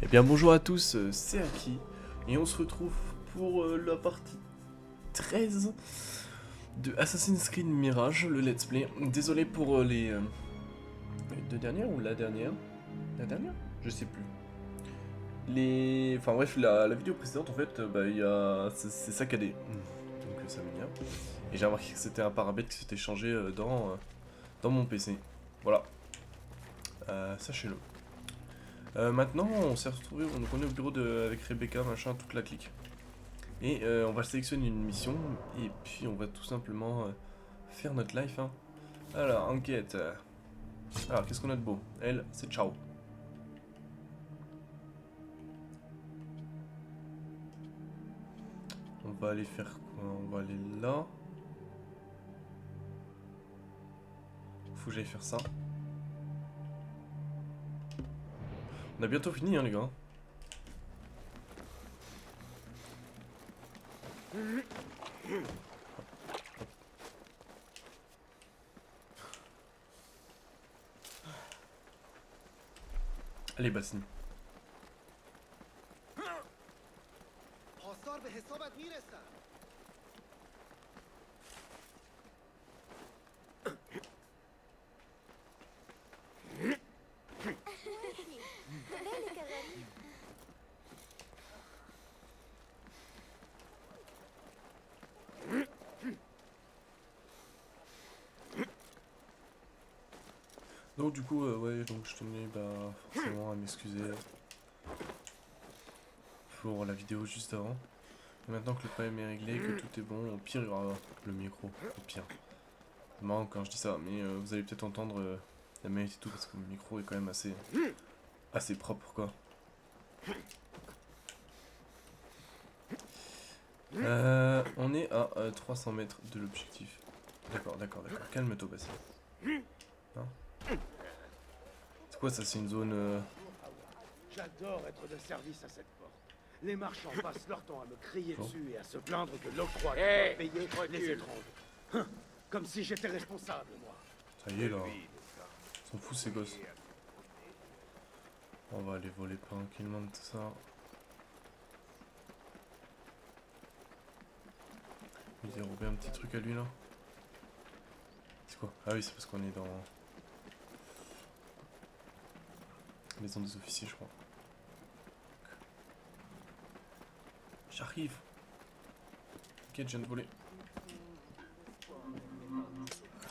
Eh bien bonjour à tous, c'est Aki, et on se retrouve pour la partie 13 de Assassin's Creed Mirage, le let's play. Désolé pour les deux dernières ou la dernière? La dernière? Je sais plus. Enfin bref, la vidéo précédente en fait, c'est saccadé, donc ça m'énerve. Et j'ai remarqué que c'était un paramètre qui s'était changé dans mon PC. Voilà, sachez-le. Maintenant, on s'est retrouvé, donc on est au bureau avec Rebecca, machin, toute la clique. Et on va sélectionner une mission, et puis on va tout simplement faire notre life. Hein. Alors, enquête. Alors, qu'est-ce qu'on a de beau? Elle, c'est ciao. On va aller faire quoi? On va aller là. Faut que j'aille faire ça. On a bientôt fini, hein, les gars. Allez, bassine. پاسدار به حسابت میرسم. ذلك غريب. Donc du coup, ouais, donc je tenais forcément à m'excuser pour la vidéo juste avant. Et maintenant que le problème est réglé, que tout est bon, au pire il y aura le micro, au pire. C'est marrant quand je dis ça, mais vous allez peut-être entendre la manette et tout, parce que le micro est quand même assez propre, quoi. On est à 300 mètres de l'objectif. D'accord. Calme-toi, Basile. Hein? C'est quoi ça? C'est une zone... J'adore être de service à cette porte. Les marchands passent leur temps à me crier Bon. dessus et à se plaindre que l'octroi qui Hey, doit payer les étranges. Comme si j'étais responsable, moi. Ça y est, là. Ils sont fous, ces gosses. On va aller voler tranquillement tout ça. Il dérober un petit truc à lui, là. C'est quoi? Ah oui, c'est parce qu'on est dans... Maison des officiers, je crois. J'arrive. Ok, je viens de voler.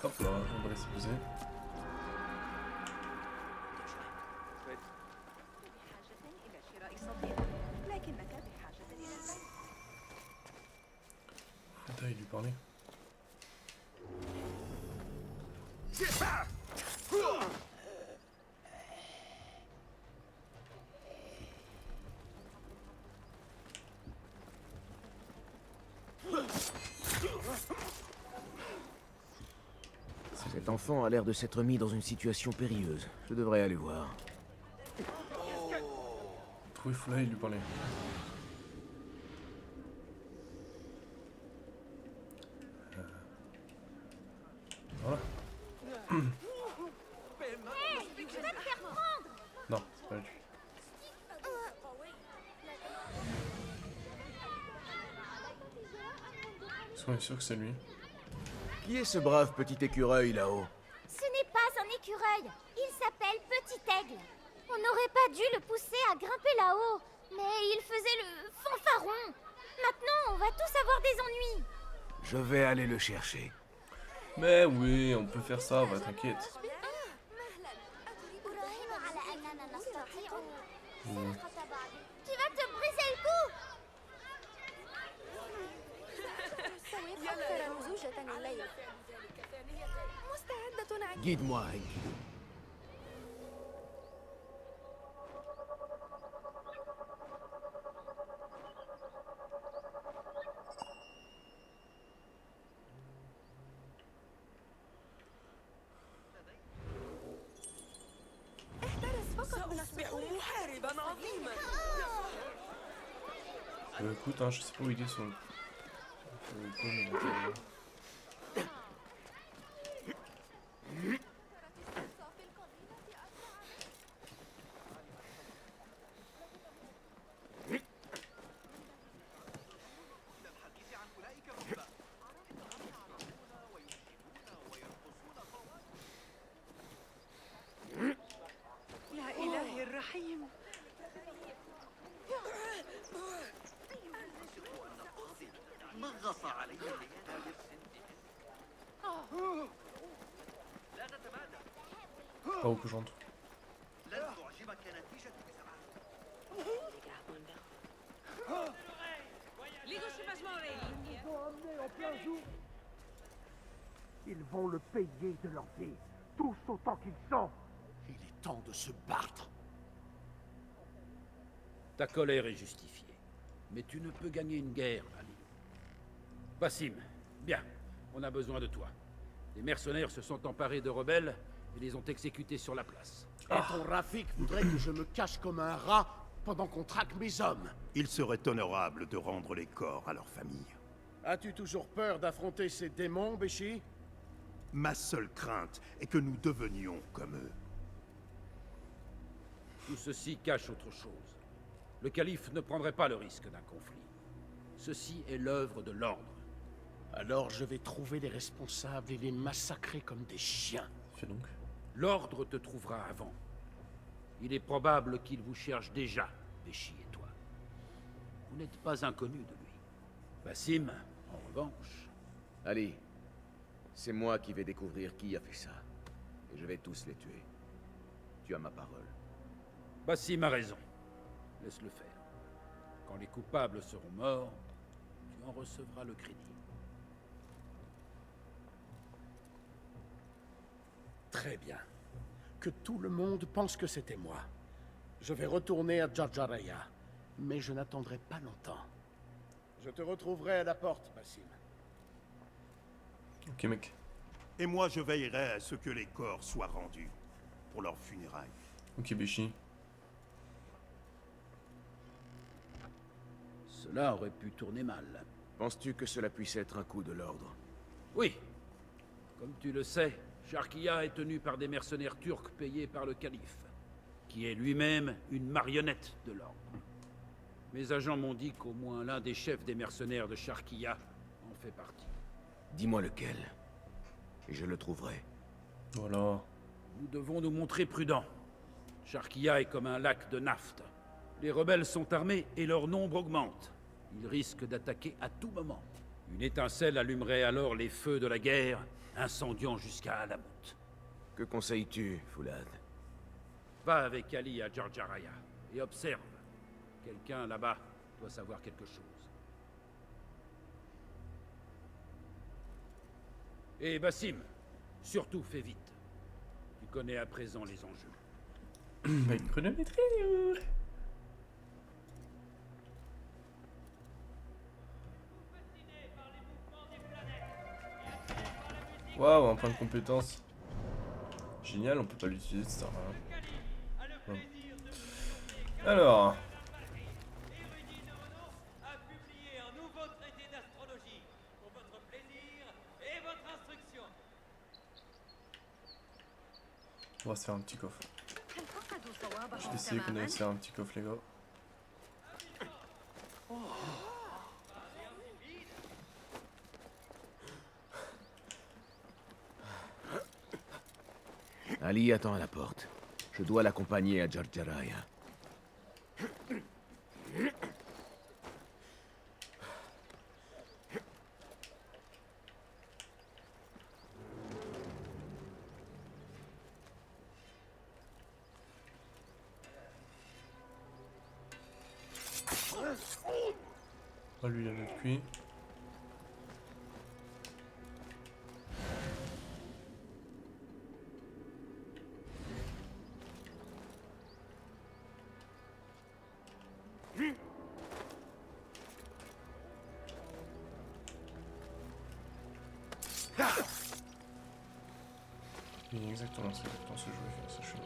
Hop là, on va laisser poser. Faut d'aller lui parler. Cet enfant a l'air de s'être mis dans une situation périlleuse. Je devrais aller voir. Oui, faut là, il lui parler. Voilà. Non, c'est pas lui. Soyez sûr que c'est lui. Qui est ce brave petit écureuil là-haut? Ce n'est pas un écureuil. Il s'appelle Petit Aigle. On n'aurait pas dû le pousser à grimper là-haut. Mais il faisait le fanfaron. Maintenant, on va tous avoir des ennuis. Je vais aller le chercher. Mais oui, on peut faire ça, va, t'inquiète. Tu vas te briser le cou. Guide-moi, Enki. سأصبح محاربا عظيما. Écoute, hein, je sais pas où il est sur le... Pas où que j'entre. Ils vont le payer de leur vie, tous autant qu'ils sont. Il est temps de se battre. Ta colère est justifiée. Mais tu ne peux gagner une guerre, Ali. Basim, bien, on a besoin de toi. Les mercenaires se sont emparés de rebelles et les ont exécutés sur la place. Et ton Rafik voudrait que je me cache comme un rat pendant qu'on traque mes hommes. Il serait honorable de rendre les corps à leur famille. As-tu toujours peur d'affronter ces démons, Béchi? Ma seule crainte est que nous devenions comme eux. Tout ceci cache autre chose. Le calife ne prendrait pas le risque d'un conflit. Ceci est l'œuvre de l'ordre. Alors je vais trouver les responsables et les massacrer comme des chiens. Fais donc. L'ordre te trouvera avant. Il est probable qu'il vous cherche déjà, Béchi et toi. Vous n'êtes pas inconnus de lui. Basim, en revanche... Ali, c'est moi qui vais découvrir qui a fait ça. Et je vais tous les tuer. Tu as ma parole. Basim a raison. Laisse-le faire. Quand les coupables seront morts, tu en recevras le crédit. Très bien. Que tout le monde pense que c'était moi. Je vais retourner à Jarjaraya, mais je n'attendrai pas longtemps. Je te retrouverai à la porte, Basim. Ok, mec. Et moi, je veillerai à ce que les corps soient rendus pour leurs funérailles. Ok, Béchi. Cela aurait pu tourner mal. Penses-tu que cela puisse être un coup de l'ordre? Oui. Comme tu le sais, Sharkia est tenu par des mercenaires turcs payés par le calife, qui est lui-même une marionnette de l'ordre. Mes agents m'ont dit qu'au moins l'un des chefs des mercenaires de Sharkia en fait partie. Dis-moi lequel, et je le trouverai. Voilà. Nous devons nous montrer prudents. Sharkia est comme un lac de naphte. Les rebelles sont armés et leur nombre augmente. Ils risquent d'attaquer à tout moment. Une étincelle allumerait alors les feux de la guerre, incendiant jusqu'à Alamut. Que conseilles-tu, Foulad? Va avec Ali à Jarjaraya et observe. Quelqu'un là-bas doit savoir quelque chose. Et Basim, surtout fais vite. Tu connais à présent les enjeux. Mec, chronométré. Waouh, un point de compétence. Génial, on peut pas l'utiliser, ça sert à rien. Bon. Alors. On va se faire un petit coffre. Je vais essayer qu'on aille se faire un petit coffre, les gars. Ali attend à la porte. Je dois l'accompagner à Jarjaraya. Ah, lui, il a notre cuit. Oui, exactement, c'est exactement ce que je voulais faire, c'est chaud.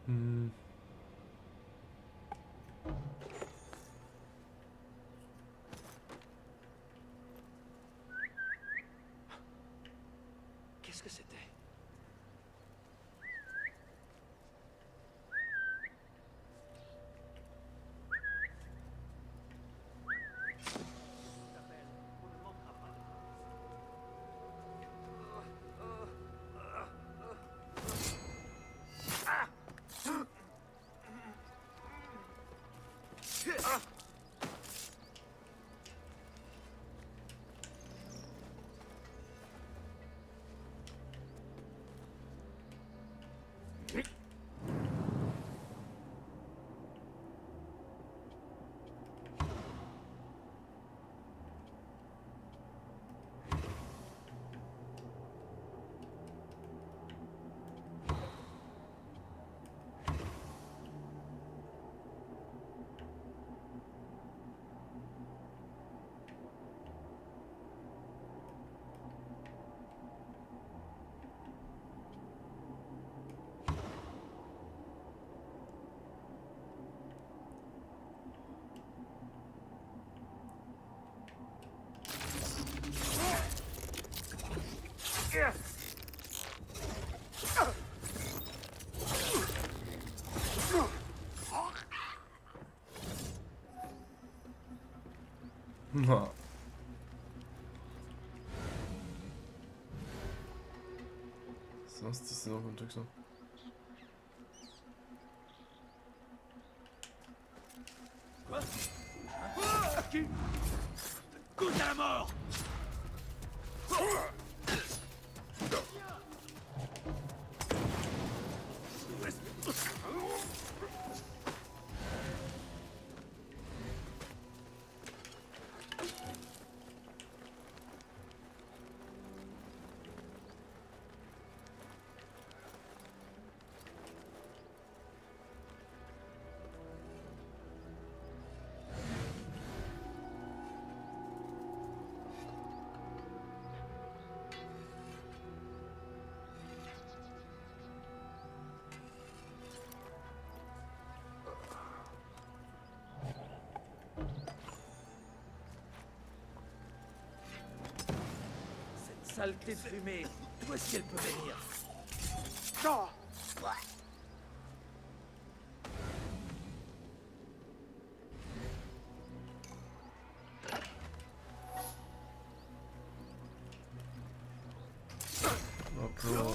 Hmm. Qu'est-ce que c'était? Non. C'est insistant comme truc ça. Goûte à la mort! Cette saleté de fumée, d'où est-ce qu'elle peut venir? Non! Hop là.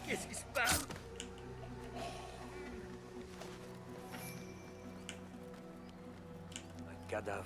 Qu'est-ce qui se passe? Un cadavre.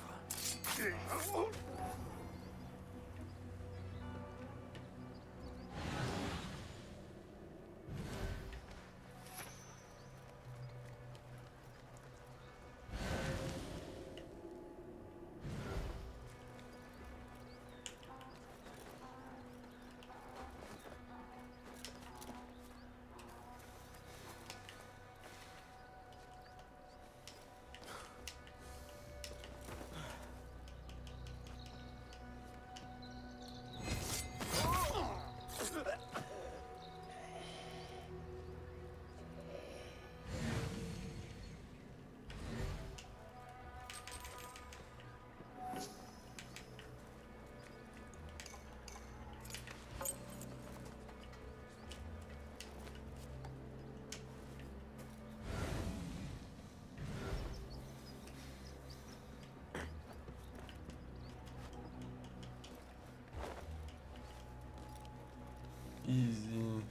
Easy.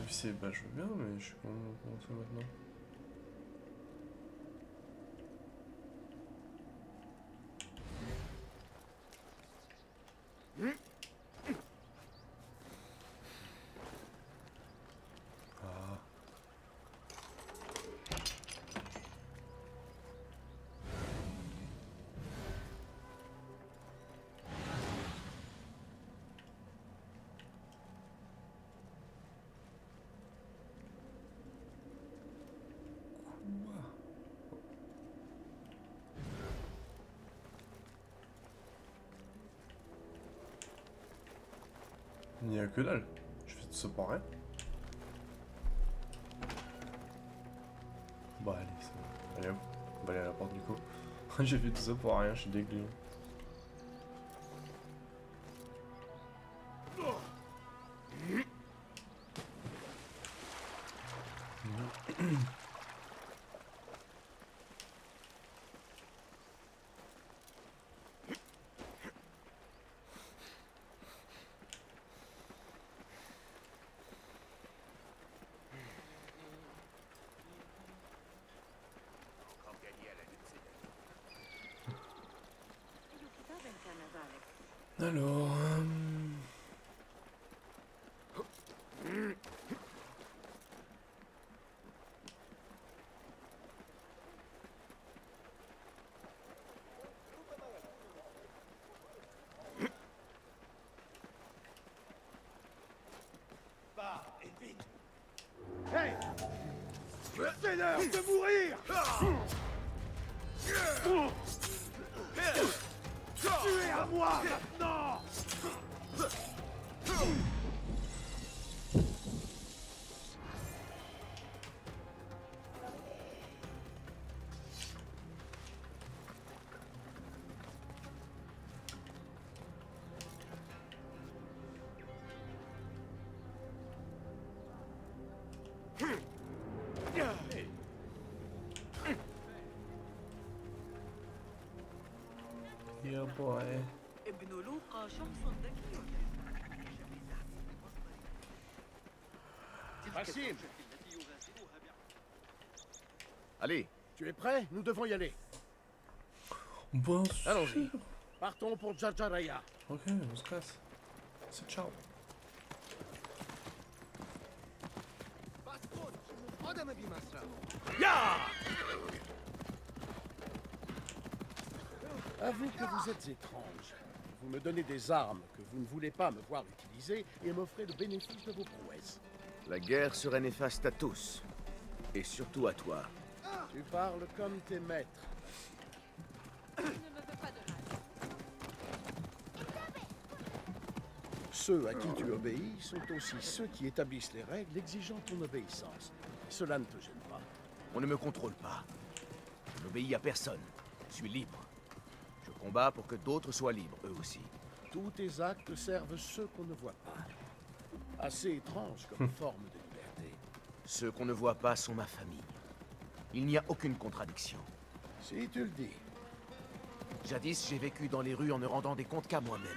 officier, bah je veux bien, mais je suis comment ça maintenant? Ah. Il n'y a que dalle. Je fais tout ça pour rien. Bah allez, c'est bon. Allez hop, on va aller à la porte du coup. J'ai fait tout ça pour rien, je suis dégoûté. Alors... Hey! C'est l'heure de mourir! Tu es à moi maintenant! Yeah boy. Basim, Allez, tu es prêt? Nous devons y aller. Bon, allons-y. Partons pour Jarjaraya. Ok, on se casse. C'est ciao. Avoue que vous êtes étrange. Vous me donnez des armes que vous ne voulez pas me voir utiliser et m'offrez le bénéfice de vos prouesses. La guerre serait néfaste à tous. Et surtout à toi. Tu parles comme tes maîtres. Ceux à qui tu obéis sont aussi ceux qui établissent les règles exigeant ton obéissance. Cela ne te gêne pas. On ne me contrôle pas. Je n'obéis à personne. Je suis libre. Je combats pour que d'autres soient libres, eux aussi. Tous tes actes servent ceux qu'on ne voit pas. Assez étrange comme forme de liberté. Ceux qu'on ne voit pas sont ma famille. Il n'y a aucune contradiction. Si tu le dis. Jadis, j'ai vécu dans les rues en ne rendant des comptes qu'à moi-même.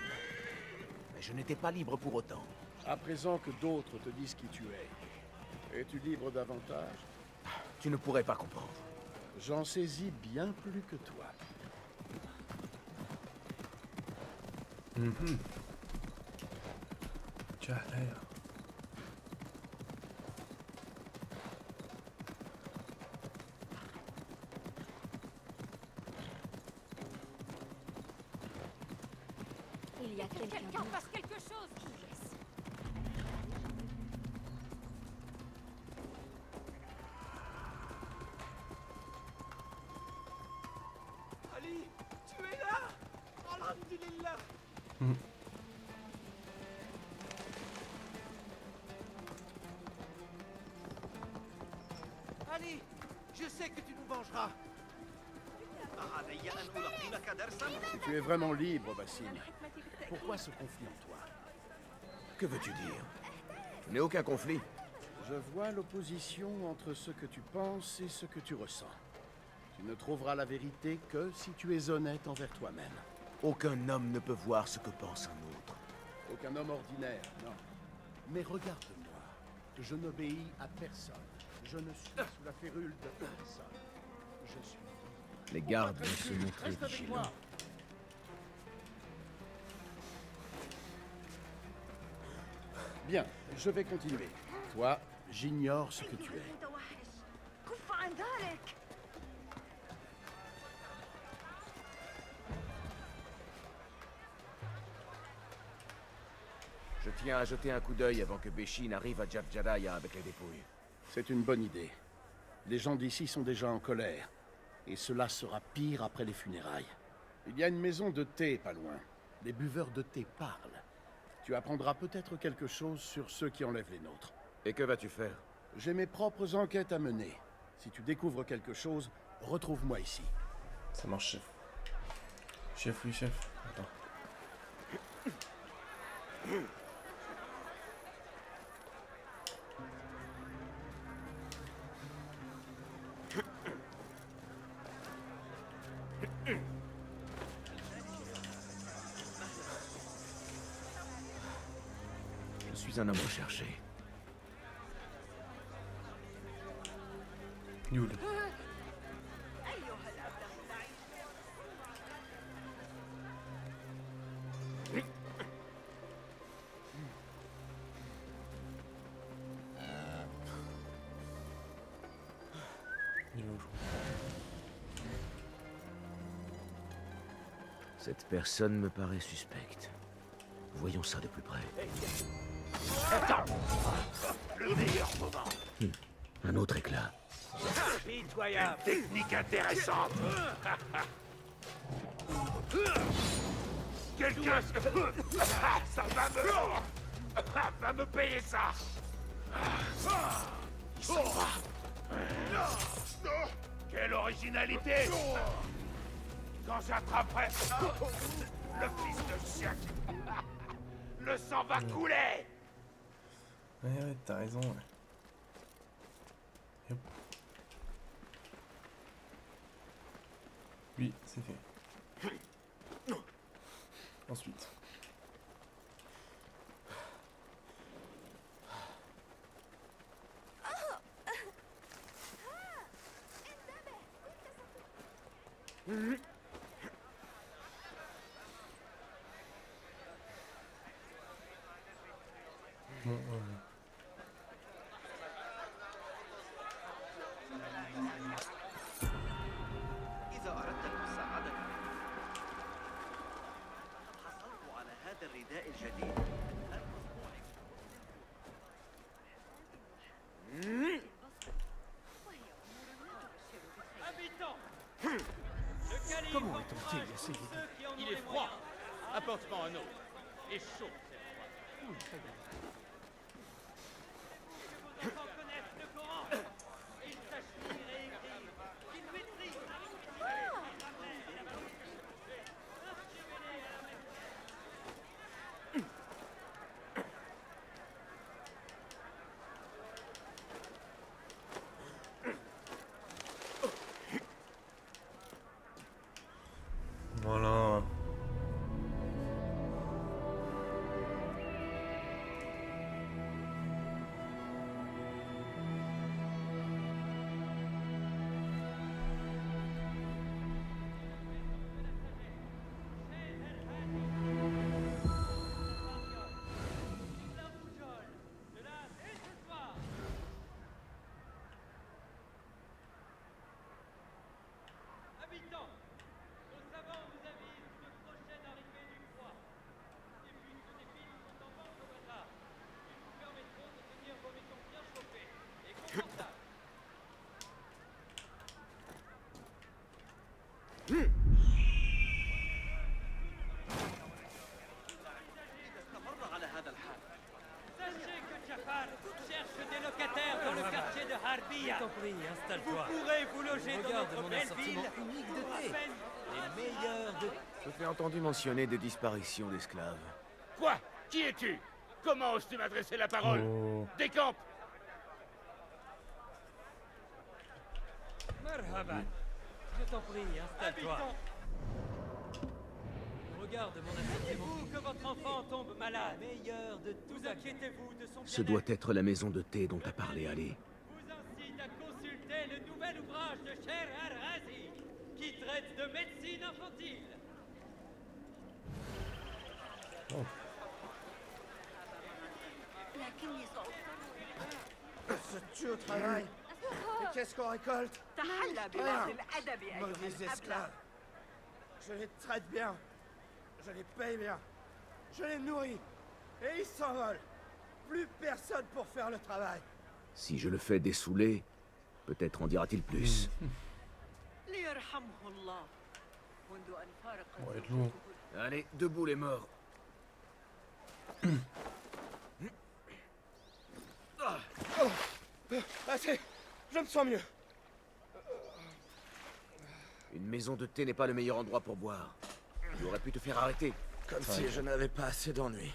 Mais je n'étais pas libre pour autant. À présent que d'autres te disent qui tu es, es-tu libre davantage? Tu ne pourrais pas comprendre. J'en saisis bien plus que toi. Tu as l'air. Il y a quelqu'un fasse quelque chose. Ali, tu es là! Alhamdulillah! Ali, je sais que tu nous vengeras. Si tu es vraiment libre, Basim, pourquoi ce conflit en toi? Que veux-tu dire? Je n'ai aucun conflit. Je vois l'opposition entre ce que tu penses et ce que tu ressens. Tu ne trouveras la vérité que si tu es honnête envers toi-même. Aucun homme ne peut voir ce que pense un autre. Aucun homme ordinaire, non. Mais regarde-moi. Je n'obéis à personne. Je ne suis sous la férule de personne. Je suis... Les gardes vont se montrer Reste avec vigilants. moi. Bien, je vais continuer. Toi, j'ignore ce que tu es. Je tiens à jeter un coup d'œil avant que Béchi n'arrive à Jar Jaraya avec les dépouilles. C'est une bonne idée. Les gens d'ici sont déjà en colère. Et cela sera pire après les funérailles. Il y a une maison de thé pas loin. Les buveurs de thé parlent. Tu apprendras peut-être quelque chose sur ceux qui enlèvent les nôtres. Et que vas-tu faire? J'ai mes propres enquêtes à mener. Si tu découvres quelque chose, retrouve-moi ici. Ça marche, chef. Chef, oui, chef. Attends. Je suis un homme recherché. Yul. Cette personne me paraît suspecte. Voyons ça de plus près. Le meilleur moment. Un autre éclat. Pitoyable. Technique intéressante. Quelqu'un... Ça va me payer ça. Il s'en va. Quelle originalité. Quand j'attraperai le fils de chien, le sang va couler. Ouais, t'as raison, ouais. Hop. Oui, c'est fait. Ensuite. Bon, إذا أردت المساعدة حصلت على هذا الرداء الجديد المصنوع Comment est-on assez vite? Il est froid. Apporte-moi un autre. Et chaud. voilà. استمر على هذا الحال Sachez que Jafar cherche des locataires dans le quartier de Harbia. Je t'en prie, installe-toi. Vous pourrez vous loger dans Regarde notre mon belle assortiment ville unique de pour à thé. peine Les meilleurs de... Je t'ai entendu mentionner des disparitions d'esclaves. Quoi? Qui es-tu? Comment oses-tu m'adresser la parole? Oh. Décampe! Marhaban. Je t'en prie, installe-toi. Regarde mon inquiétez-vous que votre enfant tombe malade. Meilleur de tout. Vous inquiétez-vous de son Ce doit être la maison de thé dont t'as parlé, Ali. vous incite à consulter le nouvel ouvrage de Sher Al-Razi, qui traite de médecine infantile. Se tue au travail. Et qu'est-ce qu'on récolte? Rien. Mauvais esclaves. Je les traite bien. Je les paye bien. Je les nourris. Et ils s'envolent. Plus personne pour faire le travail. Si je le fais dessouler, peut-être en dira-t-il plus. On va être lourd. Allez, debout les morts. Assez. Je me sens mieux. Une maison de thé n'est pas le meilleur endroit pour boire. Tu aurais pu te faire arrêter. Comme si je n'avais pas assez d'ennuis.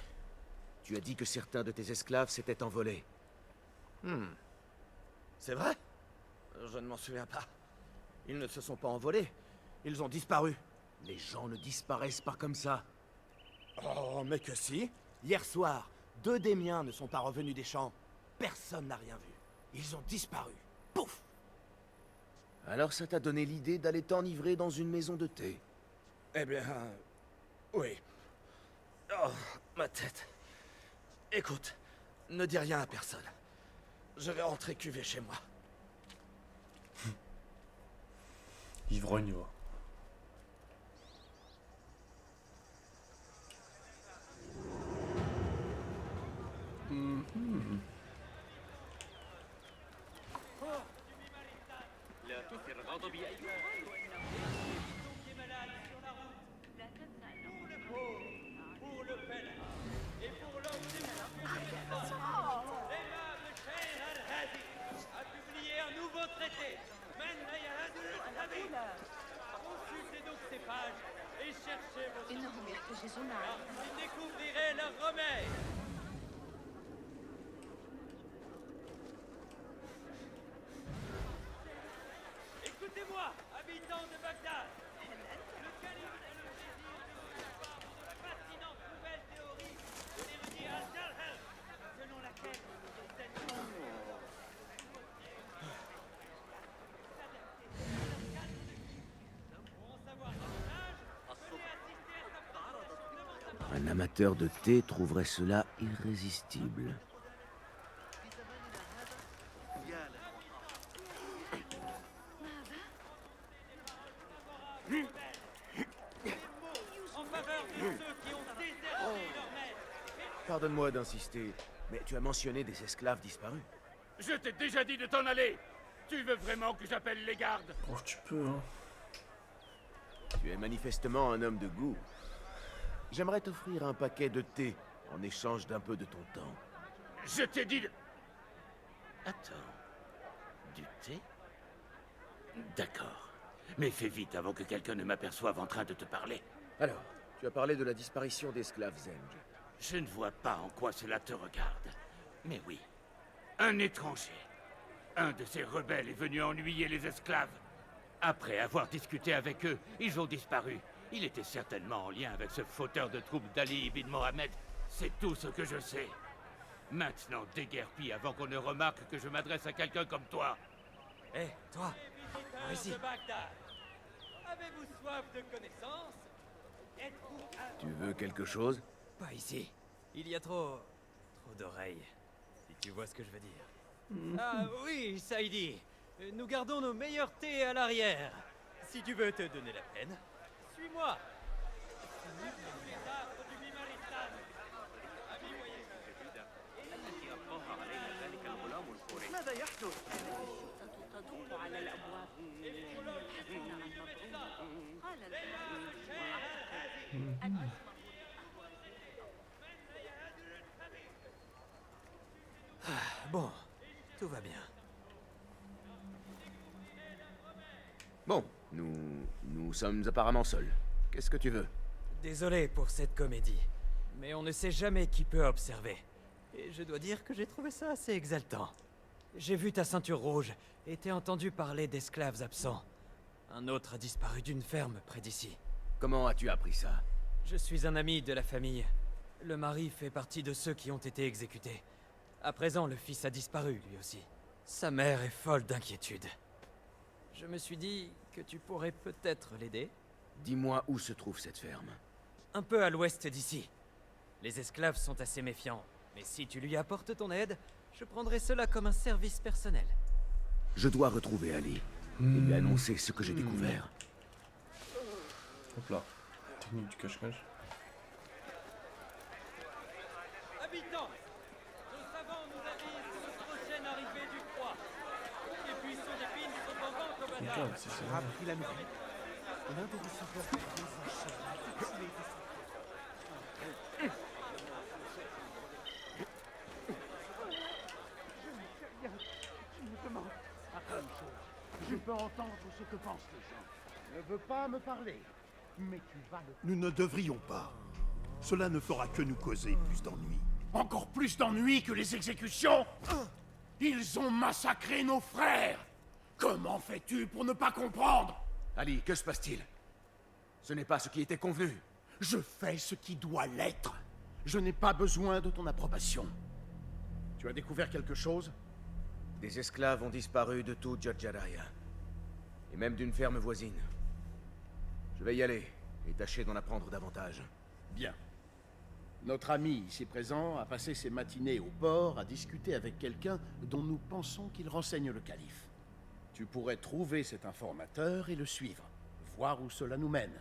Tu as dit que certains de tes esclaves s'étaient envolés. C'est vrai? Je ne m'en souviens pas. Ils ne se sont pas envolés. Ils ont disparu. Les gens ne disparaissent pas comme ça. Oh, mais que si. Hier soir, 2 des miens ne sont pas revenus des champs. Personne n'a rien vu. Ils ont disparu. Pouf! Alors ça t'a donné l'idée d'aller t'enivrer dans une maison de thé. Eh bien... oui. Oh, ma tête. Écoute, ne dis rien à personne. Je vais rentrer cuver chez moi. Ivrogne, ouais. لا تثر غضبي أيها Pour le pèlerin et pour l'homme l'aimable Sher Al-Razi a publié un nouveau traité. Consultez donc ces pages et cherchez vos sources. Car vous y découvrirez leur remède. Écoutez-moi, habitants de Bagdad. Le calife a le plaisir de vous faire part de la fascinante nouvelle théorie de l'érudit Al-Jalhal, selon laquelle les ennemis pour en savoir davantage, venez assister à sa présentation devant sa Un amateur de thé trouverait cela irrésistible. يا له en faveur de ceux qui ont déserté leur maître. Pardonne-moi d'insister, mais tu as mentionné des esclaves disparus. Je t'ai déjà dit de t'en aller. Tu veux vraiment que j'appelle les gardes? Oh, tu peux, hein. Tu es manifestement un homme de goût. J'aimerais t'offrir un paquet de thé en échange d'un peu de ton temps. Je t'ai dit de... Attends. Du thé? D'accord. Mais fais vite avant que quelqu'un ne m'aperçoive en train de te parler. Alors, tu as parlé de la disparition d'esclaves Zeng. Je ne vois pas en quoi cela te regarde. Mais oui, un étranger. Un de ces rebelles est venu ennuyer les esclaves. Après avoir discuté avec eux, ils ont disparu. Il était certainement en lien avec ce fauteur de troupes d'Ali ibn Mohamed. C'est tout ce que je sais. Maintenant, déguerpis avant qu'on ne remarque que je m'adresse à quelqu'un comme toi. Hé, toi, visiteurs de Bagdad, avez-vous soif de connaissances? Êtes-vous un... Tu veux quelque chose? Pas ici. Il y a trop d'oreilles, si tu vois ce que je veux dire. Ah oui, Saïdi. Nous gardons nos meilleurs thés à l'arrière. Si tu veux te donner la peine, suis-moi. ماذا يحدث؟ تدق على الأبواب. قال Bon, tout va bien. Bon, nous sommes apparemment seuls. Qu'est-ce que tu veux? Désolé pour cette comédie, mais on ne sait jamais qui peut observer. Et je dois dire que j'ai trouvé ça assez exaltant. J'ai vu ta ceinture rouge et t'ai entendu parler d'esclaves absents. Un autre a disparu d'une ferme près d'ici. Comment as-tu appris ça? Je suis un ami de la famille. Le mari fait partie de ceux qui ont été exécutés. À présent, le fils a disparu, lui aussi. Sa mère est folle d'inquiétude. Je me suis dit que tu pourrais peut-être l'aider. Dis-moi où se trouve cette ferme. Un peu à l'ouest d'ici. Les esclaves sont assez méfiants, mais si tu lui apportes ton aide, je prendrai cela comme un service personnel. Je dois retrouver Ali et lui annoncer ce que j'ai découvert. Hop là. Technique du cache-cache. Habitants, nos savants nous avisent de la prochaine arrivée du froid. Les buissons d'épines sont en vente au bazar. Regarde, si c'est a appris la nouvelle. L'un des receveurs de Je peux entendre ce que pensent les gens. Ne veux pas me parler, mais tu vas le... Nous ne devrions pas. Cela ne fera que nous causer plus d'ennuis. Encore plus d'ennuis que les exécutions. Ils ont massacré nos frères. Comment fais-tu pour ne pas comprendre? Ali, que se passe-t-il? Ce n'est pas ce qui était convenu. Je fais ce qui doit l'être. Je n'ai pas besoin de ton approbation. Tu as découvert quelque chose? Des esclaves ont disparu de tout Jadjaraya. Et même d'une ferme voisine. Je vais y aller et tâcher d'en apprendre davantage. Bien. Notre ami ici présent a passé ses matinées au port à discuter avec quelqu'un dont nous pensons qu'il renseigne le calife. Tu pourrais trouver cet informateur et le suivre, voir où cela nous mène.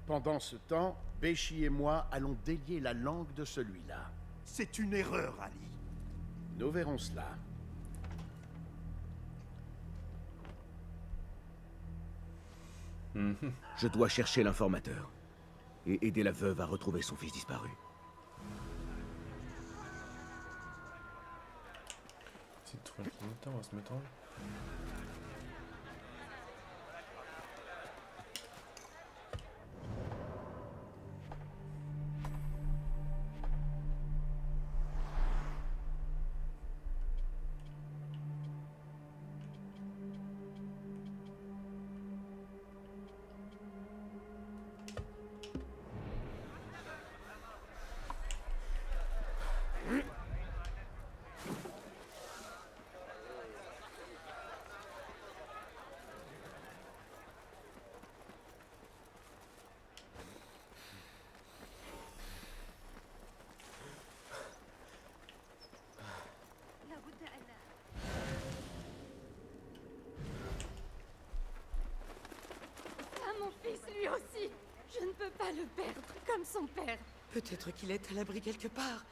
Pendant ce temps, Béchi et moi allons délier la langue de celui-là. C'est une erreur, Ali. Nous verrons cela. Je dois chercher l'informateur et aider la veuve à retrouver son fils disparu. C'est de trouver le temps, on va se mettre en... Mon fils, lui aussi. Je ne peux pas le perdre comme son père. Peut-être qu'il est à l'abri quelque part,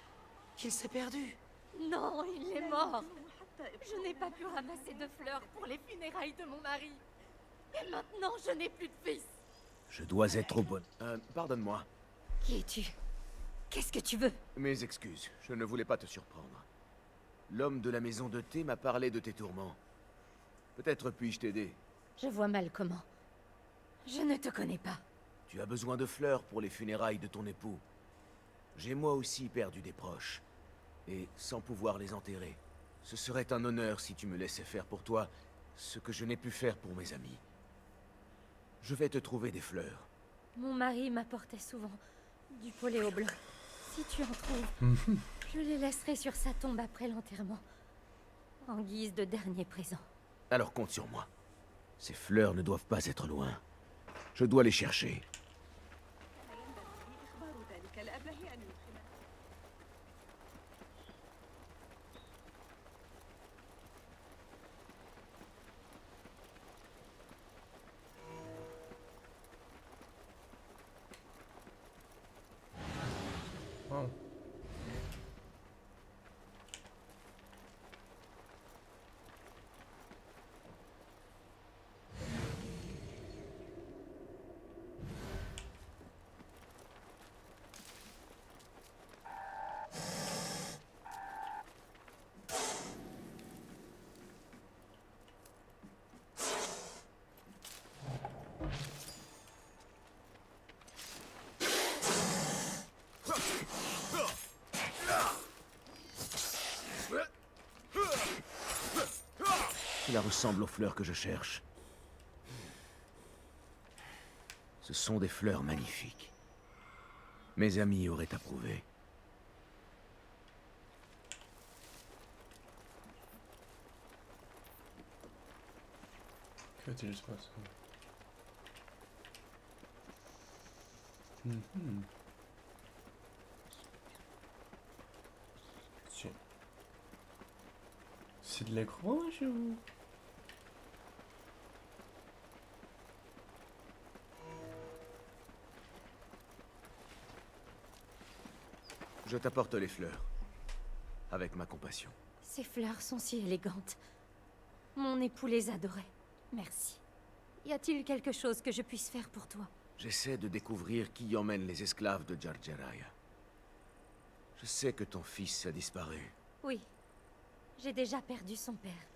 qu'il s'est perdu. Non, il est mort. Je n'ai pas pu ramasser de fleurs pour les funérailles de mon mari. Et maintenant, je n'ai plus de fils. Je dois être au bon... pardonne-moi. Qui es-tu? Qu'est-ce que tu veux? Mes excuses, je ne voulais pas te surprendre. L'homme de la maison de thé m'a parlé de tes tourments. Peut-être puis-je t'aider. Je vois mal comment. Je ne te connais pas. Tu as besoin de fleurs pour les funérailles de ton époux. J'ai moi aussi perdu des proches. Et sans pouvoir les enterrer, ce serait un honneur si tu me laissais faire pour toi ce que je n'ai pu faire pour mes amis. Je vais te trouver des fleurs. Mon mari m'apportait souvent du poléo blanc. Si tu en trouves, je les laisserai sur sa tombe après l'enterrement, en guise de dernier présent. Alors compte sur moi. Ces fleurs ne doivent pas être loin. Je dois les chercher. Wow. Cela ressemble aux fleurs que je cherche. Ce sont des fleurs magnifiques. Mes amis auraient approuvé. Que va-t-il se passer? Tiens. C'est de l'accroche ou... Je t'apporte les fleurs. Avec ma compassion. Ces fleurs sont si élégantes. Mon époux les adorait. Merci. Y a-t-il quelque chose que je puisse faire pour toi? J'essaie de découvrir qui emmène les esclaves de Jar Jaraya. Je sais que ton fils a disparu. Oui. J'ai déjà perdu son père.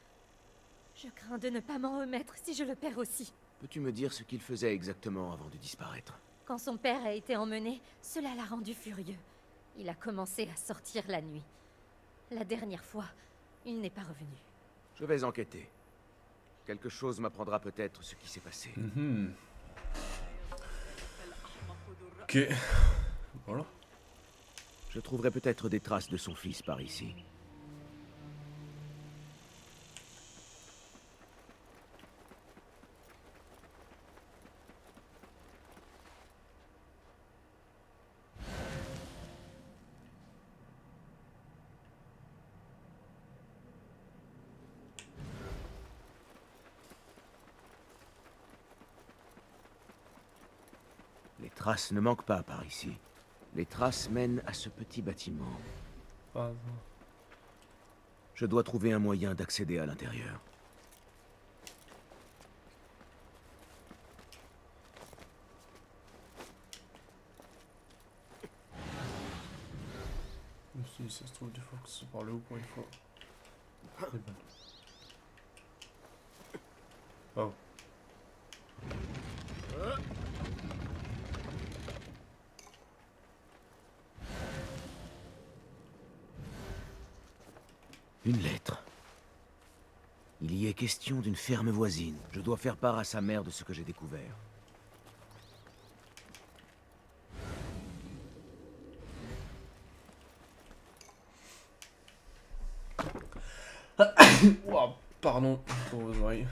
Je crains de ne pas m'en remettre si je le perds aussi. Peux-tu me dire ce qu'il faisait exactement avant de disparaître? Quand son père a été emmené, cela l'a rendu furieux. Il a commencé à sortir la nuit. La dernière fois, il n'est pas revenu. Je vais enquêter. Quelque chose m'apprendra peut-être ce qui s'est passé. Ok. Voilà. Je trouverai peut-être des traces de son fils par ici. Les traces ne manquent pas par ici. Les traces mènent à ce petit bâtiment. Je dois trouver un moyen d'accéder à l'intérieur. Si ça se trouve, des fois que c'est par le haut pour une fois. C'est bon. Oh. Une lettre. Il y est question d'une ferme voisine. Je dois faire part à sa mère de ce que j'ai découvert. Wow, pardon pour vos oreilles.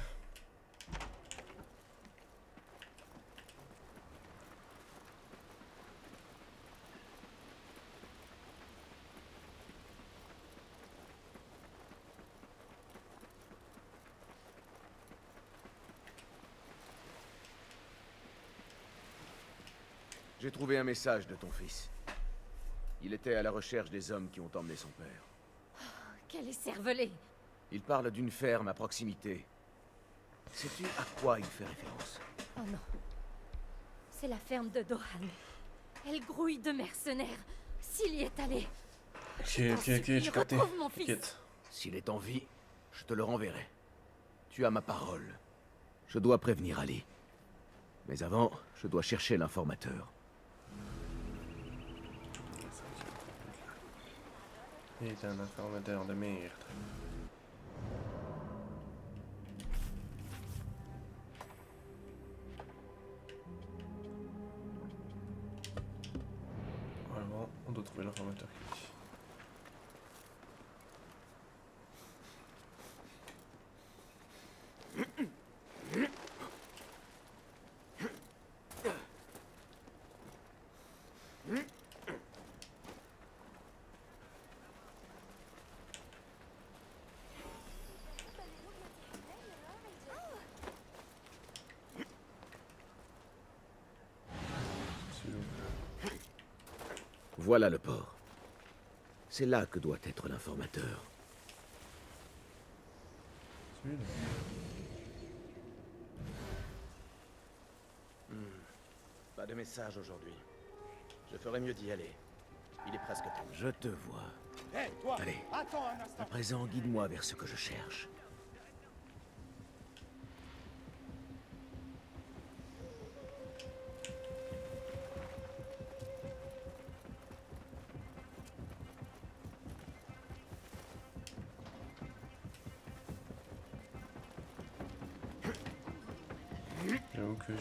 J'ai trouvé un message de ton fils. Il était à la recherche des hommes qui ont emmené son père. Quel écervelé! Il parle d'une ferme à proximité. Sais-tu à quoi il fait référence? Oh non. C'est la ferme de Dohan. Elle grouille de mercenaires. S'il y est allé... Ok, j'ai capté. T'inquiète. S'il est en vie, je te le renverrai. Tu as ma parole. Je dois prévenir Ali. Mais avant, je dois chercher l'informateur. Il est un informateur de meurtre. Vraiment, on doit trouver l'informateur qui dit. Voilà le port. C'est là que doit être l'informateur. Pas de message aujourd'hui. Je ferais mieux d'y aller. Il est presque temps. Je te vois. Hé, toi! Allez. Attends un instant! À présent, guide-moi vers ce que je cherche. J'avoue que je...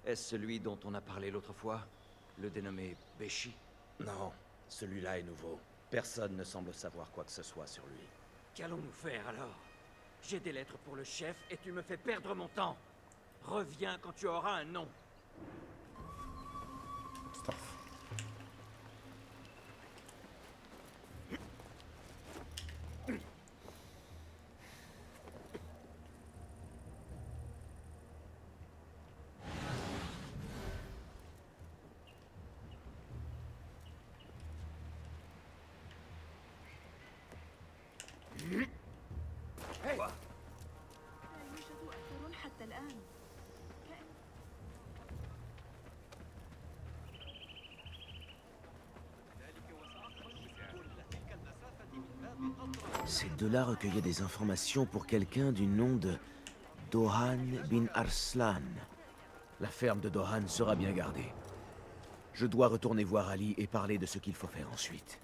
Est-ce celui dont on a parlé l'autre fois? Le dénommé Beshi? Non, celui-là est nouveau. Personne ne semble savoir quoi que ce soit sur lui. Qu'allons-nous faire alors? J'ai des lettres pour le chef et tu me fais perdre mon temps. Reviens quand tu auras un nom. Ces deux-là recueillaient des informations pour quelqu'un du nom de Dohan bin Arslan. La ferme de Dohan sera bien gardée. Je dois retourner voir Ali et parler de ce qu'il faut faire ensuite.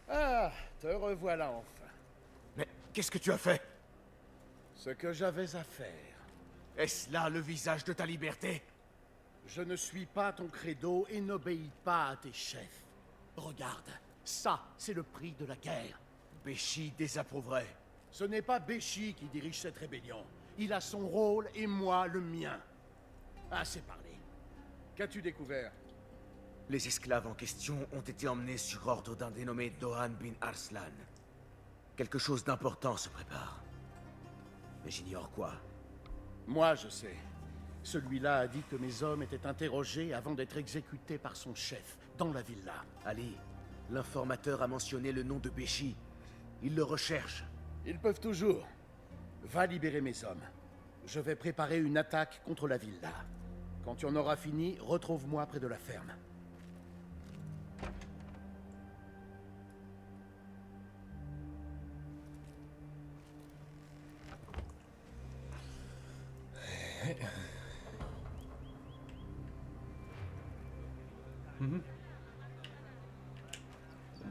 Ah, te revoilà enfin. Mais qu'est-ce que tu as fait? Ce que j'avais à faire. Est-ce là le visage de ta liberté? Je ne suis pas ton credo et n'obéis pas à tes chefs. Regarde, ça, c'est le prix de la guerre. Beshi désapprouverait. Ce n'est pas Beshi qui dirige cette rébellion. Il a son rôle et moi le mien. Assez parlé. Qu'as-tu découvert? Les esclaves en question ont été emmenés sur ordre d'un dénommé Dohan bin Arslan. Quelque chose d'important se prépare. Mais j'ignore quoi. Moi, je sais. Celui-là a dit que mes hommes étaient interrogés avant d'être exécutés par son chef, dans la villa. Ali, l'informateur a mentionné le nom de Beshi. Il le recherche. Ils peuvent toujours. Va libérer mes hommes. Je vais préparer une attaque contre la villa. Quand tu en auras fini, retrouve-moi près de la ferme.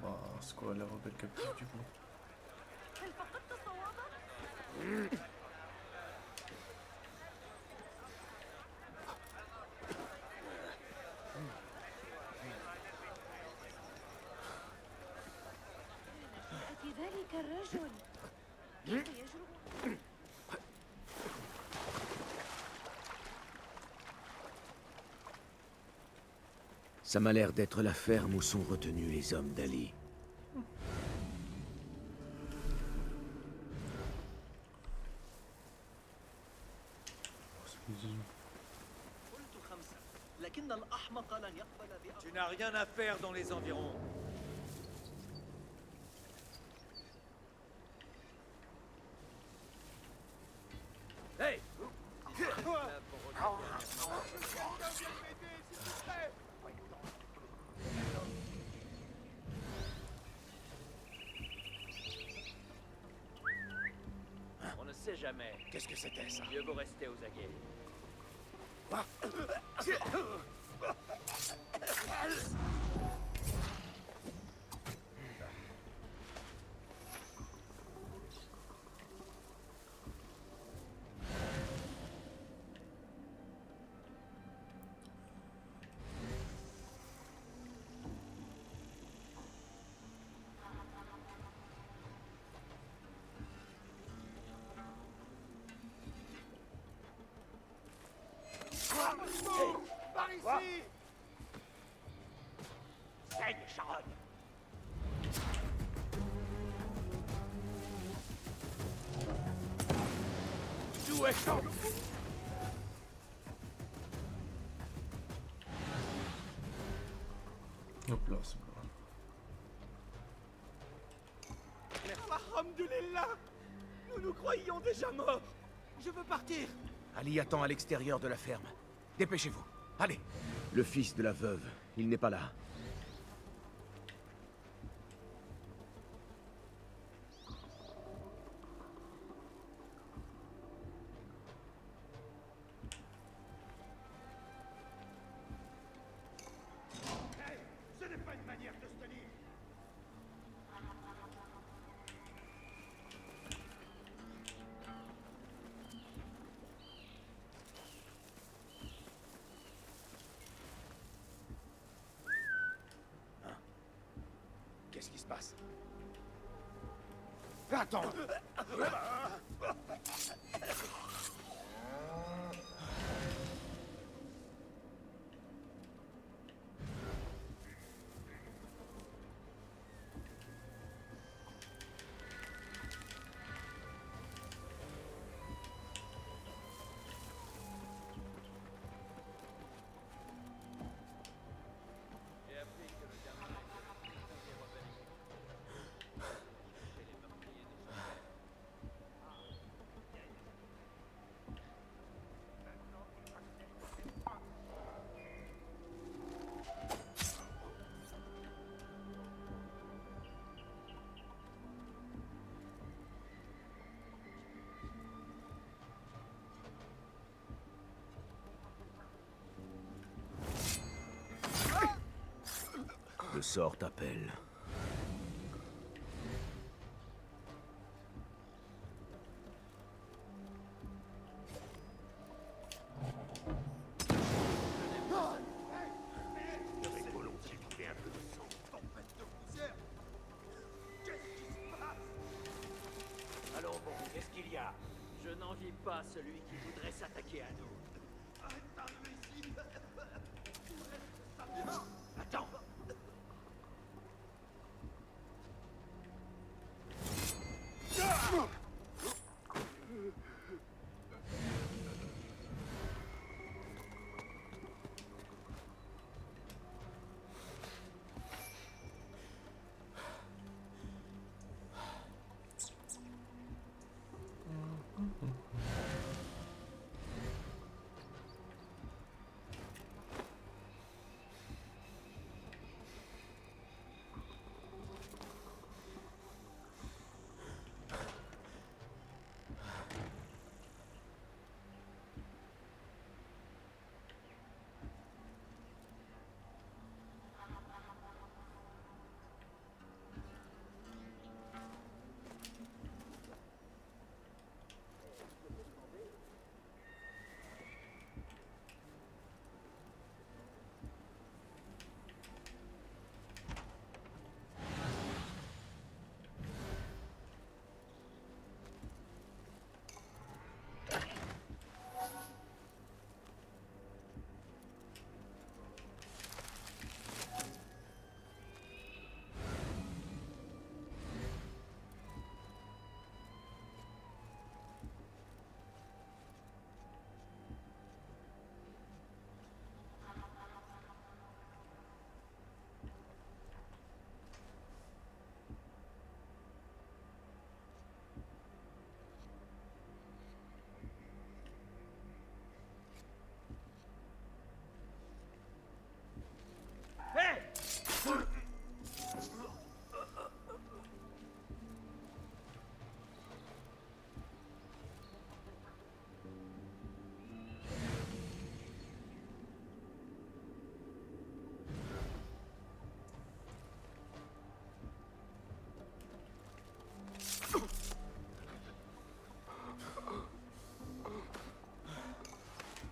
Bah, c'est quoi la rebelle captive du coup? ذلك الرجل كيف يجرؤ؟ Ça m'a l'air d'être la ferme où sont retenus les hommes d'Ali. Tu n'as rien à faire dans les environs. Hey! On ne sait jamais. Qu'est-ce que c'était, ça? Mieux vaut rester aux aguets. Par ici! Saigne, Sharon! D'où est Sharon? Hop là, c'est bon. Alhamdulillah! Nous nous croyions déjà morts! Je veux partir! Ali attend à l'extérieur de la ferme. Dépêchez-vous. Allez. Le fils de la veuve, il n'est pas là. qui se passe. Attends. Le sort t'appelle. J'aurais volontiers coupé un peu de sang. Tempête de poussière. Qu'est-ce qui se passe? Allons bon, qu'est-ce qu'il y a? Je n'envie pas celui qui voudrait s'attaquer à nous. Arrête d'imbécile. Attends.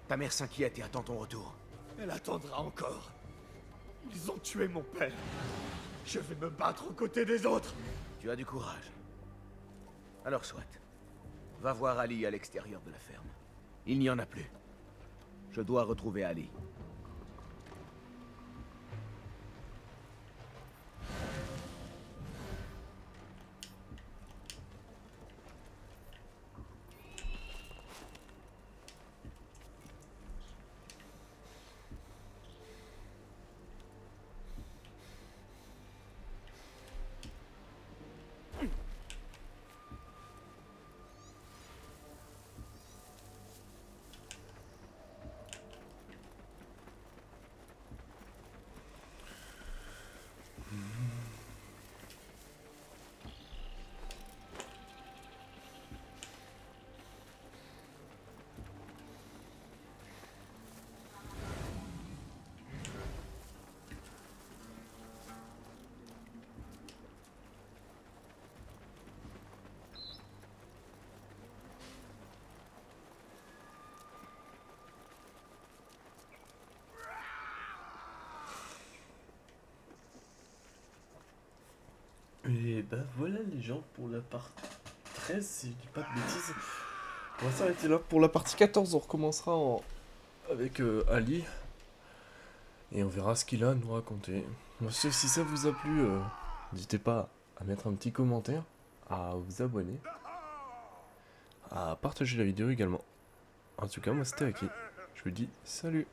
Ta mère s'inquiète et attend ton retour. Elle attendra encore. Ils ont tué mon père. Je vais me battre aux côtés des autres. Tu as du courage. Alors soit. Va voir Ali à l'extérieur de la ferme. Il n'y en a plus. Je dois retrouver Ali. Et ben voilà les gens pour la partie 13, si je dis pas de bêtises. On va s'arrêter là. Pour la partie 14, on recommencera avec Ali. Et on verra ce qu'il a à nous raconter. Moi, si ça vous a plu, n'hésitez pas à mettre un petit commentaire, à vous abonner, à partager la vidéo également. En tout cas, moi c'était Aki. Je vous dis salut.